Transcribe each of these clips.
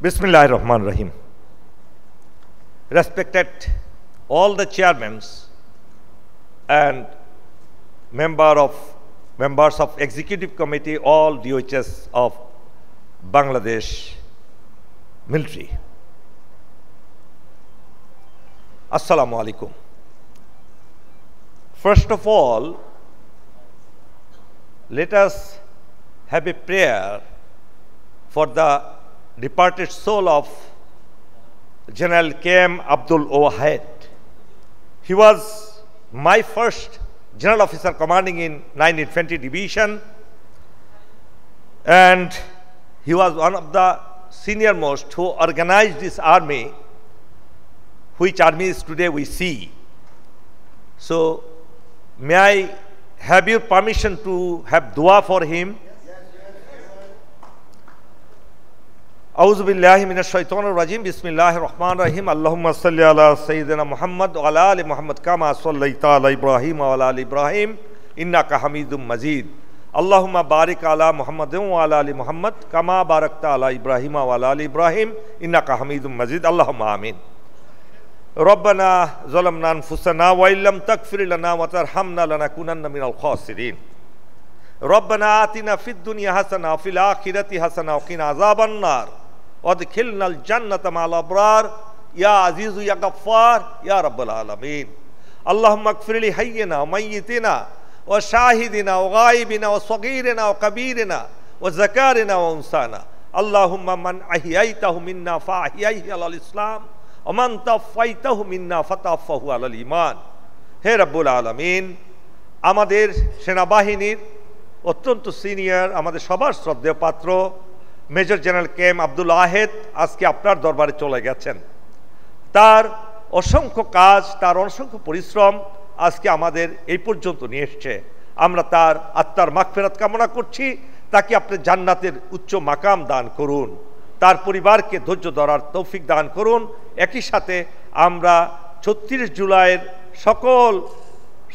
Bismillahir Rahmanir Rahim. Respected all the chairmen and members of Executive Committee, all DOHs of Bangladesh military. Assalamu alaikum. First of all, let us have a prayer for the departed soul of General K.M. Abdul Wahid. He was my first general officer commanding in 9th Infantry Division, and he was one of the senior most who organized this army, which armies today we see. So, may I have your permission to have dua for him? A'udhu billahi minash shaitanir rajim. Bismillahir rahmanir rahim. Allahumma salli ala sayyidina Muhammad wa ala ali Muhammad kama sallaita ala Ibrahim wa ala ali Ibrahim innaka Hamidum Majid. Allahumma barik ala Muhammadin wa ala ali Muhammad kama barakta ala Ibrahim wa ala ali Ibrahim innaka Hamidum Majid. Allahumma amin. Rabbana zalamna anfusana wa illam taghfir lana wa tarhamna lanakunanna minal khasirin. Rabbana atina fid dunya hasana wa fil akhirati hasana wa qina azaban nar. وادخلنا الجنة مع الأبرار يا عزيز يا غفار يا رب العالمين. اللهم اغفر لحينا وميتنا وشاهدنا وغائبنا وصغيرنا وكبيرنا وذكارنا وأنثانا. اللهم من أحييته منا فأحييه على الإسلام ومن توفيته منا فتوفه على الإيمان. হে রব্বুল আলামিন, আমাদের সেনাবাহিনীর অত্যন্ত senior, আমাদের সবার শ্রদ্ধেয় পাত্র major general K M Abdul Wahid আজকে আপনার দরবারে চলে গেছেন। তার অসংখ্য কাজ, তার অসংখ্য পরিশ্রম আজকে আমাদের এই পর্যন্ত নিয়ে এসছে। আমরা তার আত্মার মাগফিরাত কামনা করছি। তাকে আপনি জান্নাতের উচ্চ মাকাম দান করুন, তার পরিবারকে ধৈর্য ধরার তৌফিক দান করুন। একই সাথে আমরা ৩৬ জুলাইয়ের সকল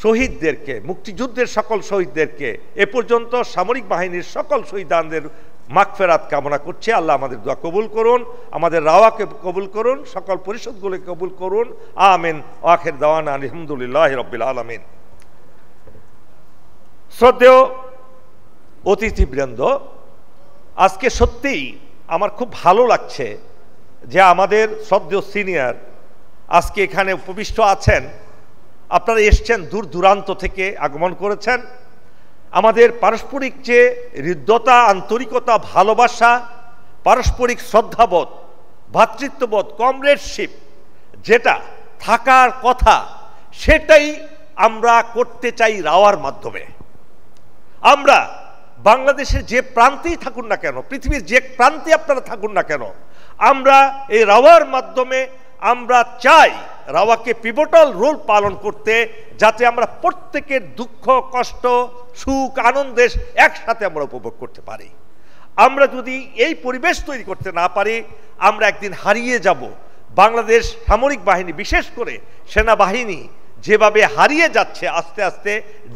শহীদদেরকে, মুক্তিযুদ্ধের সকল শহীদদেরকে, এ পর্যন্ত সামরিক বাহিনীর সকল শহীদদের মাগফিরাত কামনা করছি। আল্লাহ আমাদের দোয়া কবুল করুন, আমাদের রাওয়াকে কবুল করুন, সকল পরিষদগুলোকে কবুল করুন। আমিন। আখির দাওয়ানা আলহামদুলিল্লাহি রাব্বিল আলামিন। শ্রদ্ধেয় অতিথিবৃন্দ, আজকে সত্যিই আমার খুব ভালো লাগছে যে আমাদের শ্রদ্ধেয় সিনিয়র আজকে এখানে উপবিষ্ট আছেন। আপনারা এসছেন, দূর দূরান্ত থেকে আগমন করেছেন। আমাদের পারস্পরিক যে হৃদ্যতা, আন্তরিকতা, ভালোবাসা, পারস্পরিক শ্রদ্ধাবোধ, ভ্রাতৃত্ববোধ, কমরেডশিপ যেটা থাকার কথা, সেটাই আমরা করতে চাই রাওয়ার মাধ্যমে। আমরা বাংলাদেশের যে প্রান্তেই থাকুন না কেন, পৃথিবীর যে প্রান্তে আপনারা থাকুন না কেন, আমরা এই রাওয়ার মাধ্যমে আমরা চাই রাওয়াকে পিভটাল রোল পালন করতে, যাতে আমরা প্রত্যেকের দুঃখ, কষ্ট, সুখ, আনন্দের একসাথে আমরা উপভোগ করতে পারি। আমরা যদি এই পরিবেশ তৈরি করতে না পারি, আমরা একদিন হারিয়ে যাব। বাংলাদেশ সামরিক বাহিনী, বিশেষ করে সেনাবাহিনী যেভাবে হারিয়ে যাচ্ছে, আস্তে আস্তে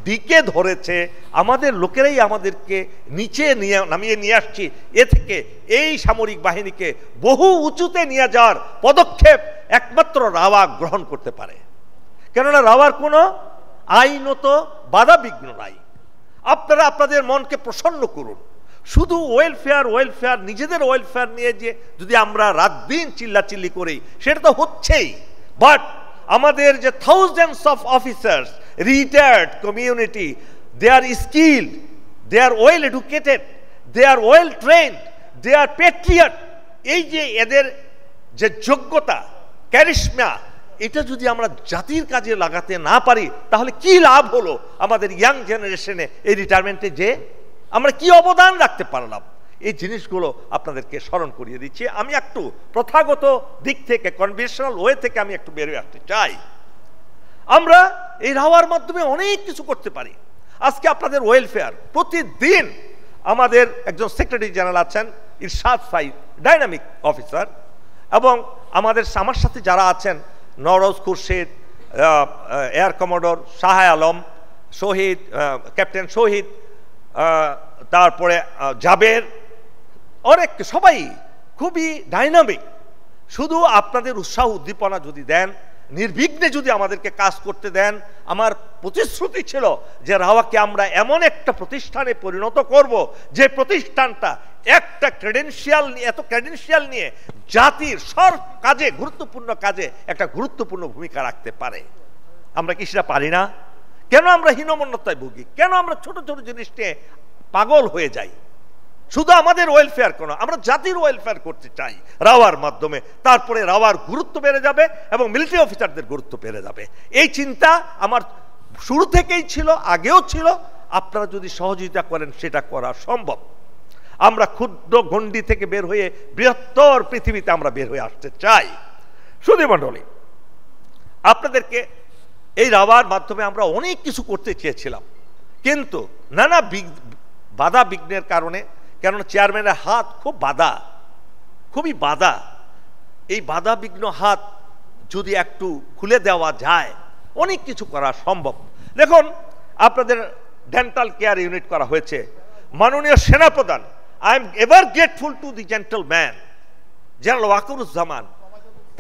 ডিকে ধরেছে, আমাদের লোকেরাই আমাদেরকে নিচে নামিয়ে নিয়ে আসছি। এ থেকে এই সামরিক বাহিনীকে বহু উঁচুতে নিয়ে যাওয়ার পদক্ষেপ একমাত্র রাওয়া গ্রহণ করতে পারে। কেননা রাওয়ার কোনো আইনত বাধা বিঘ্ন নাই। আপনারা আপনাদের মনকে প্রসন্ন করুন। শুধু ওয়েলফেয়ার, নিজেদের ওয়েলফেয়ার নিয়ে যে যদি আমরা রাত দিন চিল্লাচিল্লি করি, সেটা তো হচ্ছেই। বাট আমাদের যে thousands of officers, retired community, they are skilled, they are well educated, they are well trained, they are patriot. এই যে এদের যে যোগ্যতা, ক্যারিশমা, এটা যদি আমরা জাতির কাজে লাগাতে না পারি, তাহলে কি লাভ হলো আমাদের ইয়াং জেনারেশনে এই রিটায়ারমেন্টে, যে আমরা কি অবদান রাখতে পারলাম? এই জিনিসগুলো আপনাদেরকে স্মরণ করিয়ে দিচ্ছি। আমি একটু প্রথাগত দিক থেকে, কনভেনশনাল ওয়ে থেকে আমি একটু বেরিয়ে আসতে চাই। আমরা এই রাওয়ার মাধ্যমে অনেক কিছু করতে পারি। আজকে আপনাদের ওয়েলফেয়ার, প্রতিদিন আমাদের একজন সেক্রেটারি জেনারেল আছেন ইরশাদ সাইদ, ডাইনামিক অফিসার, এবং আমার সাথে যারা আছেন নওরোজ খুরশেদ, এয়ার কমোডোর শাহ আলম, শহীদ ক্যাপ্টেন শহীদ, তারপরে জাবের, অনেক সবাই খুবই ডাইনামিক। শুধু আপনাদের উৎসাহ উদ্দীপনা যদি দেন, নির্বিঘ্নে যদি আমাদেরকে কাজ করতে দেন, আমার প্রতিশ্রুতি ছিল যে রাওয়াকে আমরা এমন একটা প্রতিষ্ঠানে পরিণত করব যে প্রতিষ্ঠানটা একটা এত ক্রেডেনশিয়াল নিয়ে জাতির সব কাজে, গুরুত্বপূর্ণ কাজে একটা গুরুত্বপূর্ণ ভূমিকা রাখতে পারে। আমরা কি সেটা পারি না? কেন আমরা হীনমন্যতায় ভুগি? কেন আমরা ছোট ছোট জিনিস নিয়ে পাগল হয়ে যাই? শুধু আমাদের ওয়েলফেয়ার কেন, আমরা জাতির ওয়েলফেয়ার করতে চাই রাওয়ার মাধ্যমে। তারপরে রাওয়ার গুরুত্ব বেড়ে যাবে এবং মিলিটারি অফিসারদের গুরুত্ব বেড়ে যাবে। এই চিন্তা আমার শুরু থেকেই ছিল, আগেও ছিল। আপনারা যদি সহযোগিতা করেন সেটা করা সম্ভব। আমরা ক্ষুদ্র গণ্ডি থেকে বের হয়ে বৃহত্তর পৃথিবীতে আমরা বের হয়ে আসতে চাই। সুধী মণ্ডলী, আপনাদেরকে এই রাওয়ার মাধ্যমে আমরা অনেক কিছু করতে চেয়েছিলাম, কিন্তু নানা বাধা বিঘ্নের কারণে, কেননা চেয়ারম্যানের হাত খুব বাধা, খুবই বাধা। এই বাধা বিঘ্ন হাত যদি একটু খুলে দেওয়া যায় অনেক কিছু করা সম্ভব। দেখুন, আপনাদের ডেন্টাল কেয়ার ইউনিট করা হয়েছে। মাননীয় সেনাপ্রধান, I am ever grateful to the gentleman general Wakeruzzaman,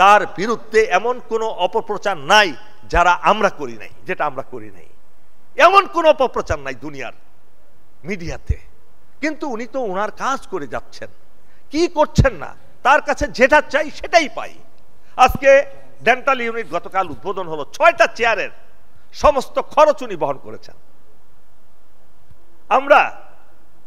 তার বিরুদ্ধে এমন কোনো অপপ্রচার নাই যারা আমরা করি নাই, যেটা আমরা করি নাই। এমন কোনো অপপ্রচার নাই দুনিয়ার মিডিয়াতে, কিন্তু উনি তো ওনার কাজ করে যাচ্ছেন। কি করছেন না, তার কাছে যেটা চাই সেটাই পাই। আজকে ডেন্টাল ইউনিট গতকাল উদ্বোধন হলো, 6টা চেয়ারের সমস্ত খরচ উনি বহন করেছেন। আমরা,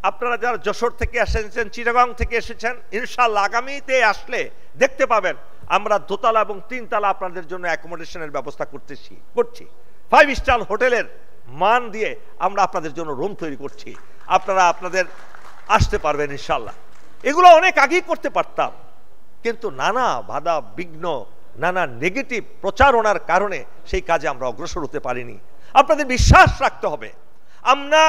আপনারা যারা যশোর থেকে এসেছেন, চিটাগাং থেকে এসেছেন, ইনশাআল্লাহ আগামীতে আসলে দেখতে পাবেন আমরা 2তলা এবং 3তলা আপনাদের জন্য অ্যাকোমোডেশনের ব্যবস্থা করছি। 5 স্টার হোটেলের মান দিয়ে আমরা আপনাদের জন্য রুম তৈরি করছি। আপনারা আপনাদের আসতে পারবেন ইনশাআল্লাহ। এগুলো অনেক আগেই করতে পারতাম, কিন্তু নানা বাধা বিঘ্ন, নানা নেগেটিভ প্রচারণার কারণে সেই কাজে আমরা অগ্রসর হতে পারিনি। আপনাদের বিশ্বাস রাখতে হবে, আমরা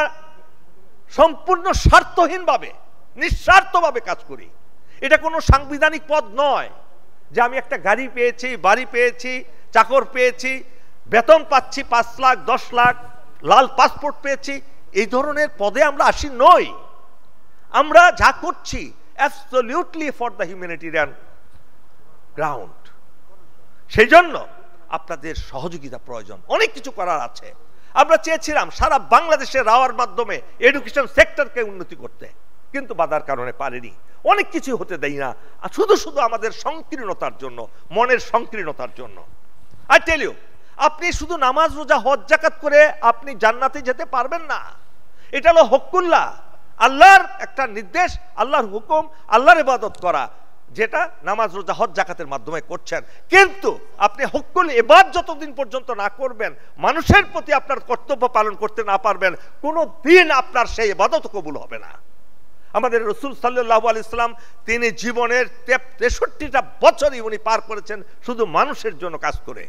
সম্পূর্ণ স্বার্থহীনভাবে, নিঃস্বার্থভাবে কাজ করি। এটা কোনো সাংবিধানিক পদ নয় যে আমি একটা গাড়ি পেয়েছি, বাড়ি পেয়েছি, চাকর পেয়েছি, বেতন পাচ্ছি 5 লাখ 10 লাখ, লাল পাসপোর্ট পেয়েছি, এই ধরনের পদে আমরা আসি নই। আমরা যা করছি absolutely for the humanitarian ground. সেই জন্য আপনাদের সহযোগিতা প্রয়োজন, অনেক কিছু করার আছে। আমরা চেয়েছিলাম সারা বাংলাদেশে রাওয়ার মাধ্যমে এডুকেশন সেক্টরকে উন্নতি করতে, কিন্তু বাধার কারণে পারেনি। অনেক কিছু হতে দেই না, শুধু শুধু আমাদের সংকীর্ণতার জন্য, মনের সংকীর্ণতার জন্য। আই টেল ইউ, আপনি শুধু নামাজ রোজা হজ যাকাত করে আপনি জান্নাতে যেতে পারবেন না। এটা হলো হকুল্লাহ, আল্লাহর একটা নির্দেশ, আল্লাহর হুকুম, আল্লাহর ইবাদত করা, যেটা নামাজ রোজা হজ জাকাতের মাধ্যমে করছেন। কিন্তু আপনি হকুল ইবাদত যতদিন পর্যন্ত না করবেন, মানুষের প্রতি আপনার কর্তব্য পালন করতে না পারবেন, কোনো দিন আপনার সেই ইবাদত কবুল হবে না। আমাদের রাসূল সাল্লাল্লাহু আলাইহি সাল্লাম, তিনি জীবনের 63টা বছরই উনি পার করেছেন শুধু মানুষের জন্য কাজ করে।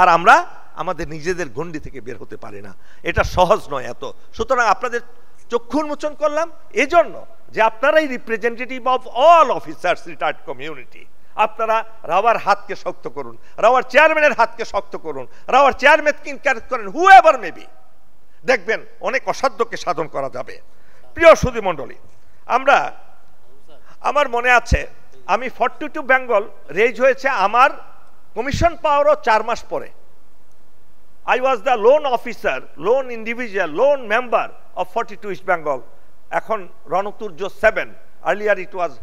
আর আমরা আমাদের নিজেদের গণ্ডি থেকে বের হতে পারি না, এটা সহজ নয় এত। সুতরাং আপনাদের চক্ষু উন্মোচন করলাম এজন্য যে আপনারাই representative of all officers retired community. আপনারা রাওয়ার হাতকে শক্ত করুন, রাওয়ার চেয়ারম্যানের হাতকে শক্ত করুন, রাওয়ার চেয়ারম্যানকে ইনকারেজ করেন, হু এভার মেবি, দেখবেন অনেক অসাধ্যকে সাধন করা যাবে। প্রিয় সুধী মণ্ডলী, আমার মনে আছে আমি 42 বেঙ্গল রেজ হয়েছে আমার কমিশন পাওয়ারও 4 মাস পরে। I was the lone officer, lone individual, lone member of 42 East Bengal. এখন রণতুর্য 7, আর্লিয়ার ইট ওয়াজ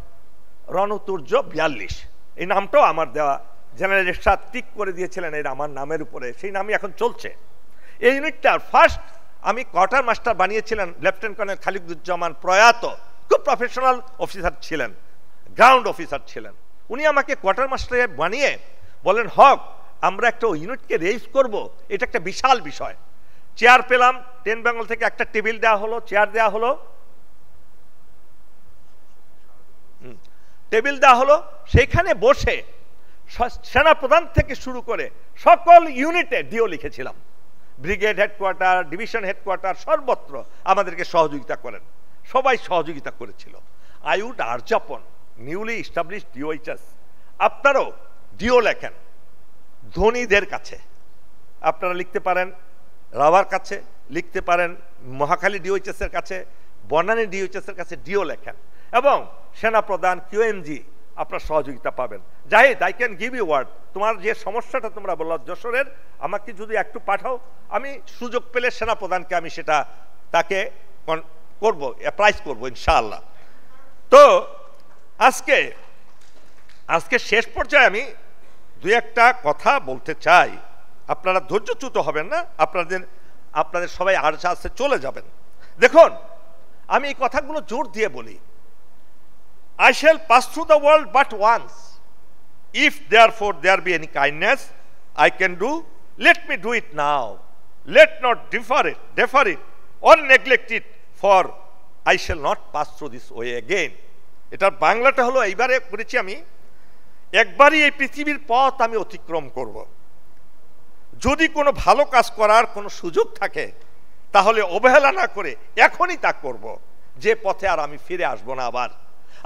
রণতুর্য 42। এই নামটাও আমার দেওয়া, জেনারেল এরশাদ টিক করে দিয়েছিলেন এর আমার নামের উপরে, সেই নামই এখন চলছে। এই ইউনিটটার ফার্স্ট আমি কোয়ার্টার মাস্টার বানিয়েছিলেন লেফটেন্যান্ট কর্নেল খালিদুজ্জামান, প্রয়াত, খুব প্রফেশনাল অফিসার ছিলেন, গ্রাউন্ড অফিসার ছিলেন। উনি আমাকে কোয়ার্টার মাস্টারে বানিয়ে বলেন, হক আমরা একটা ইউনিটকে রেজ করব, এটা একটা বিশাল বিষয়। চেয়ার পেলাম 10 বেঙ্গল থেকে, একটা টেবিল দেওয়া হলো, চেয়ার দেওয়া হলো, টেবিল দেওয়া হলো, সেইখানে বসে সেনাপ্রধান থেকে শুরু করে সকল ইউনিটে ডিও লিখেছিলাম। ব্রিগেড হেডকোয়ার্টার, ডিভিশন হেডকোয়ার্টার, সর্বত্র আমাদেরকে সহযোগিতা করেন, সবাই সহযোগিতা করেছিল। আই উড আর্জ আপন নিউলি এস্টাবলিশ ডিওএইচএস, আপনারাও ডিও লেখেন ধনীদের কাছে, আপনারা লিখতে পারেন রাওয়ার কাছে, লিখতে পারেন মহাখালী ডিওএইচএস এর কাছে, বনানী ডিওএইচএস এর কাছে ডিও লেখেন, এবং সেনাপ্রধান, কিউএমজি, আপনার সহযোগিতা পাবেন। Zahid, I can give you word. তোমার যে সমস্যাটা তোমরা বললো যশোরের, আমাকে যদি একটু পাঠাও, আমি সুযোগ পেলে সেনাপ্রধানকে আমি সেটা তাকে করব, অ্যাপ্রাইজ করব ইনশাআল্লাহ। তো আজকে শেষ পর্যায়ে আমি দুই একটা কথা বলতে চাই, আপনারা ধৈর্যচ্যুত হবেন না, আপনাদের সবাই আশা আছে চলে যাবেন। দেখুন, আমি এই কথাগুলো জোর দিয়ে বলি, I shall pass through the world but once. If therefore there be any kindness I can do, let me do it now. Let not defer it or neglect it, for I shall not pass through this way again. এটার বাংলাটা হলো, এইবারে করেছি আমি, একবারই এই পৃথিবীর পথ আমি অতিক্রম করব। যদি কোনো ভালো কাজ করার কোনো সুযোগ থাকে তাহলে অবহেলা না করে এখনই তা করব, যে পথে আর আমি ফিরে আসবো না আবার।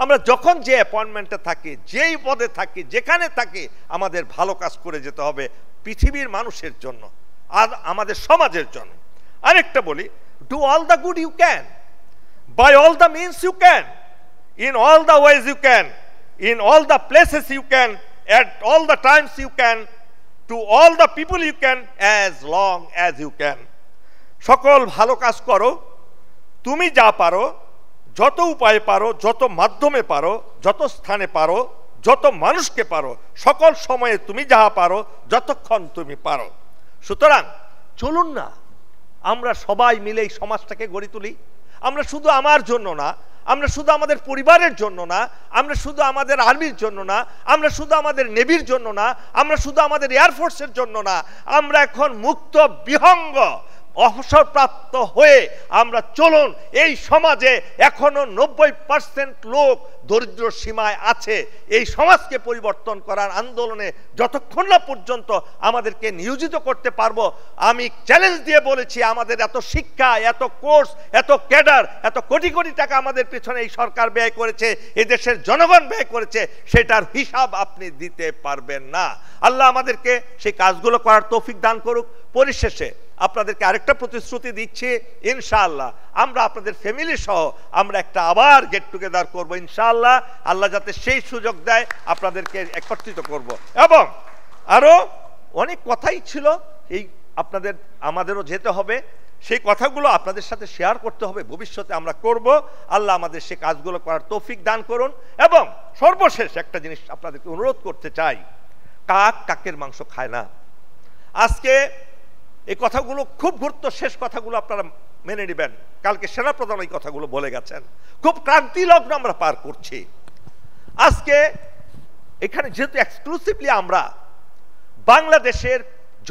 আমরা যখন যে অ্যাপয়েন্টমেন্টে থাকি, যেই পদে থাকি, যেখানে থাকি, আমাদের ভালো কাজ করে যেতে হবে পৃথিবীর মানুষের জন্য আর আমাদের সমাজের জন্য। আরেকটা বলি, do all the good you can, by all the means you can, in all the ways you can, in all the places you can, at all the times you can, to all the people you can, as long as you can. সকল ভালো কাজ করো, তুমি যা পারো, যত উপায়ে পারো, যত মাধ্যমে পারো, যত স্থানে পারো, যত মানুষকে পারো, সকল সময়ে তুমি যাহা পারো, যতক্ষণ তুমি পারো। সুতরাং চলুন না আমরা সবাই মিলে এই সমাজটাকে গড়ে তুলি। আমরা শুধু আমার জন্য না, আমরা শুধু আমাদের পরিবারের জন্য না, আমরা শুধু আমাদের আর্মির জন্য না, আমরা শুধু আমাদের নেভির জন্য না, আমরা শুধু আমাদের এয়ারফোর্সের জন্য না, আমরা এখন মুক্ত বিহঙ্গ অবসরপ্রাপ্ত হয়ে আমরা চলুন, এই সমাজে এখনো 90% লোক দরিদ্র সীমায় আছে। এই সমাজকে পরিবর্তন করার আন্দোলনে যতক্ষণ না পর্যন্ত আমাদেরকে নিয়োজিত করতে পারবো, আমি চ্যালেঞ্জ দিয়ে বলেছি, আমাদের এত শিক্ষা, এত কোর্স, এত ক্যাডার, এত কোটি কোটি টাকা আমাদের পেছনে এই সরকার ব্যয় করেছে, এই দেশের জনগণ ব্যয় করেছে, সেটার হিসাব আপনি দিতে পারবেন না। আল্লাহ আমাদেরকে সেই কাজগুলো করার তৌফিক দান করুক। পরিশেষে আপনাদেরকে আরেকটা প্রতিশ্রুতি দিচ্ছি, ইনশাআল্লাহ আমরা আপনাদের ফ্যামিলি সহ আমরা একটা আবার গেট টুগেদার করবো ইনশাআল্লাহ। আল্লাহ যাতে সেই সুযোগ দেয়, আপনাদেরকে একত্রিত করব। এবং আরো অনেক কথাই ছিল, এই আমাদেরও যেতে হবে, সেই কথাগুলো আপনাদের সাথে শেয়ার করতে হবে, ভবিষ্যতে আমরা করব। আল্লাহ আমাদের সেই কাজগুলো করার তৌফিক দান করুন। এবং সর্বশেষ একটা জিনিস আপনাদেরকে অনুরোধ করতে চাই, কাক কাকের মাংস খায় না। আজকে এই কথাগুলো খুব গুরুত্ব, শেষ কথাগুলো আপনারা মেনে নেবেন। কালকে সেনাপ্রধান এই কথাগুলো বলে গেছেন। খুব ক্রান্তি লগ্ন আমরা পার করছি। আজকে এখানে যেহেতু এক্সক্লুসিভলি আমরা, বাংলাদেশের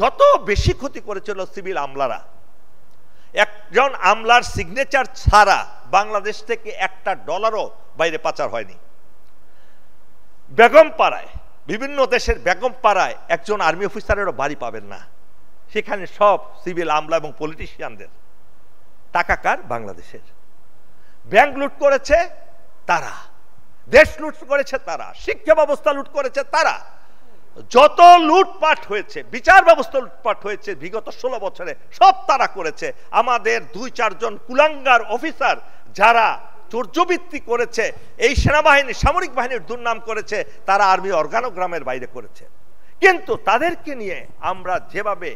যত বেশি ক্ষতি করেছিল সিভিল আমলারা, একজন আমলার সিগনেচার ছাড়া বাংলাদেশ থেকে $1 বাইরে পাচার হয়নি। বেগমপাড়ায়, বিভিন্ন দেশের বেগমপাড়ায় একজন আর্মি অফিসারেরও বাড়ি পাবেন না। সেখানে সব সিভিল আমলা এবং পলিটিশিয়ানদের। টাকা কার? বাংলাদেশের। ব্যাংক লুট করেছে তারা, দেশ লুট করেছে তারা, শিক্ষা ব্যবস্থা লুট করেছে তারা। যত লুটপাট হয়েছে, বিচার ব্যবস্থা লুটপাট হয়েছে বিগত 16 বছরে, সব তারা করেছে। আমাদের 2-4 জন কুলাঙ্গার অফিসার যারা চর্যবৃত্তি করেছে, এই সেনাবাহিনী, সামরিক বাহিনীর দুর্নাম করেছে, তারা আর্মি অর্গানোগ্রামের বাইরে করেছে। কিন্তু তাদেরকে নিয়ে আমরা যেভাবে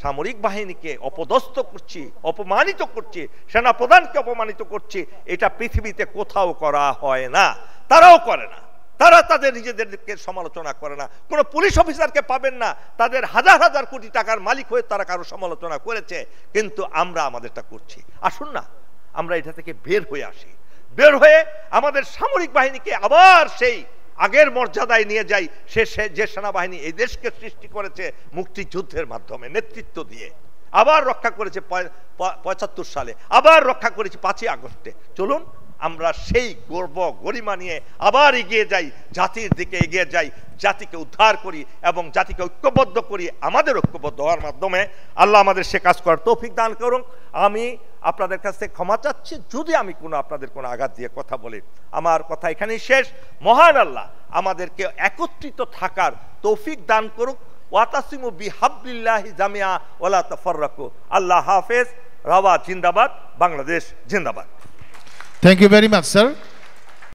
সামরিক বাহিনীকে অপদস্থ করছি, অপমানিত করছি, সেনাপ্রধানকে অপমানিত করছি, এটা পৃথিবীতে কোথাও করা হয় না। তারাও করে না, তারা তাদের নিজেদেরকে সমালোচনা করে না। কোনো পুলিশ অফিসারকে পাবেন না তাদের হাজার হাজার কোটি টাকার মালিক হয়ে তারা কারো সমালোচনা করেছে, কিন্তু আমরা আমাদেরটা করছি। আসুন না আমরা এটা থেকে বের হয়ে আসি, বের হয়ে আমাদের সামরিক বাহিনীকে আবার সেই আগের মর্যাদায় নিয়ে যাই। যে সেনাবাহিনী এই দেশকে সৃষ্টি করেছে মুক্তিযুদ্ধের মাধ্যমে, নেতৃত্ব দিয়ে, আবার রক্ষা করেছে 75 সালে, আবার রক্ষা করেছে 5ই আগস্টে। চলুন আমরা সেই গর্ব গরিমা নিয়ে আবার এগিয়ে যাই, জাতির দিকে এগিয়ে যাই, জাতিকে উদ্ধার করি এবং জাতিকে ঐক্যবদ্ধ করি। আমাদের ঐক্যবদ্ধ হওয়ার মাধ্যমে আল্লাহ আমাদের সে কাজ করার তৌফিক দান করুন। আমি আপনাদের কাছ থেকে ক্ষমা চাচ্ছি যদি আমি আপনাদের কোনো আঘাত দিয়ে কথা বলি। আমার কথা এখানেই শেষ। মহান আল্লাহ আমাদেরকে একত্রিত থাকার তৌফিক দান করুক। ওয়াতাসিমু বিহাবলিল্লাহি জামিয়া ওয়ালা তাফাররাকু। আল্লাহ হাফেজ। রাওয়া জিন্দাবাদ, বাংলাদেশ জিন্দাবাদ। Thank you very much, sir.